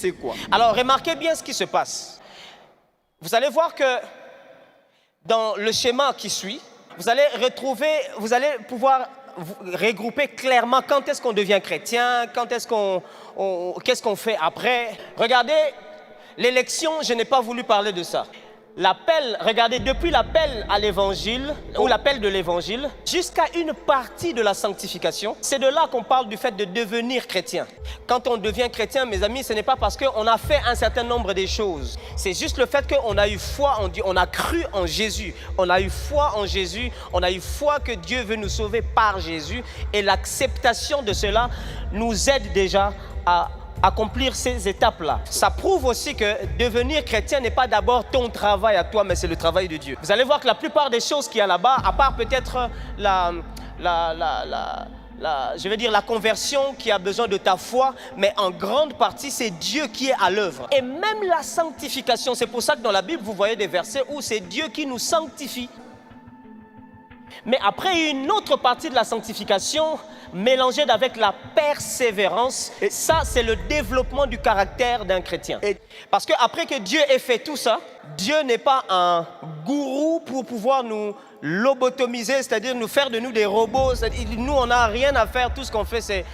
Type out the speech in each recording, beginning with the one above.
C'est quoi? Alors, remarquez bien ce qui se passe. Vous allez voir que dans le schéma qui suit, vous allez pouvoir regrouper clairement quand est-ce qu'on devient chrétien, qu'est-ce qu'on fait après. Regardez, l'élection, je n'ai pas voulu parler de ça. L'appel, regardez, depuis l'appel à l'évangile, ou l'appel de l'évangile, jusqu'à une partie de la sanctification, c'est de là qu'on parle du fait de devenir chrétien. Quand on devient chrétien, mes amis, ce n'est pas parce qu'on a fait un certain nombre de choses. C'est juste le fait qu'on a eu foi en Dieu, on a cru en Jésus. On a eu foi en Jésus, on a eu foi que Dieu veut nous sauver par Jésus. Et l'acceptation de cela nous aide déjà à accomplir ces étapes-là. Ça prouve aussi que devenir chrétien n'est pas d'abord ton travail à toi, mais c'est le travail de Dieu. Vous allez voir que la plupart des choses qu'il y a là-bas, à part peut-être la conversion qui a besoin de ta foi, mais en grande partie, c'est Dieu qui est à l'œuvre. Et même la sanctification, c'est pour ça que dans la Bible, vous voyez des versets où c'est Dieu qui nous sanctifie. Mais après, une autre partie de la sanctification, mélangée avec la persévérance, et ça, c'est le développement du caractère d'un chrétien. Parce qu'après que Dieu ait fait tout ça, Dieu n'est pas un gourou pour pouvoir nous lobotomiser, c'est-à-dire nous faire de nous des robots. Nous, on n'a rien à faire, tout ce qu'on fait, c'est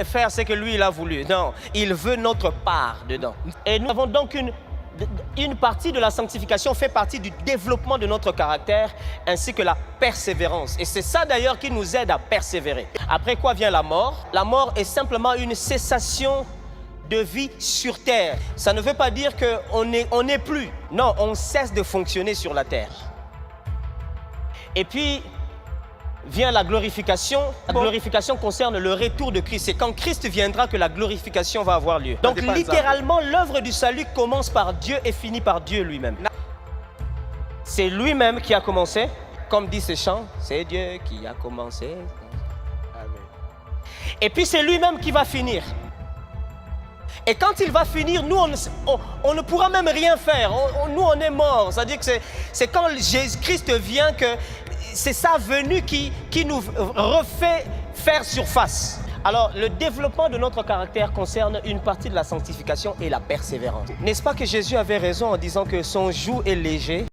faire ce que lui, il a voulu. Non, il veut notre part dedans. Et nous avons donc une partie de la sanctification fait partie du développement de notre caractère ainsi que la persévérance. Et c'est ça d'ailleurs qui nous aide à persévérer. Après quoi vient la mort? La mort est simplement une cessation de vie sur terre. Ça ne veut pas dire qu'on n'est plus. Non, on cesse de fonctionner sur la terre. Et puis vient la glorification. La glorification concerne le retour de Christ. C'est quand Christ viendra que la glorification va avoir lieu. Donc littéralement, l'œuvre du salut commence par Dieu et finit par Dieu lui-même. C'est lui-même qui a commencé. Comme dit ce chant, c'est Dieu qui a commencé. Amen. Et puis c'est lui-même qui va finir. Et quand il va finir, nous, on ne pourra même rien faire. Nous, on est morts. C'est-à-dire que c'est quand Jésus-Christ vient que c'est sa venue qui nous refait faire surface. Alors, le développement de notre caractère concerne une partie de la sanctification et la persévérance. N'est-ce pas que Jésus avait raison en disant que son joug est léger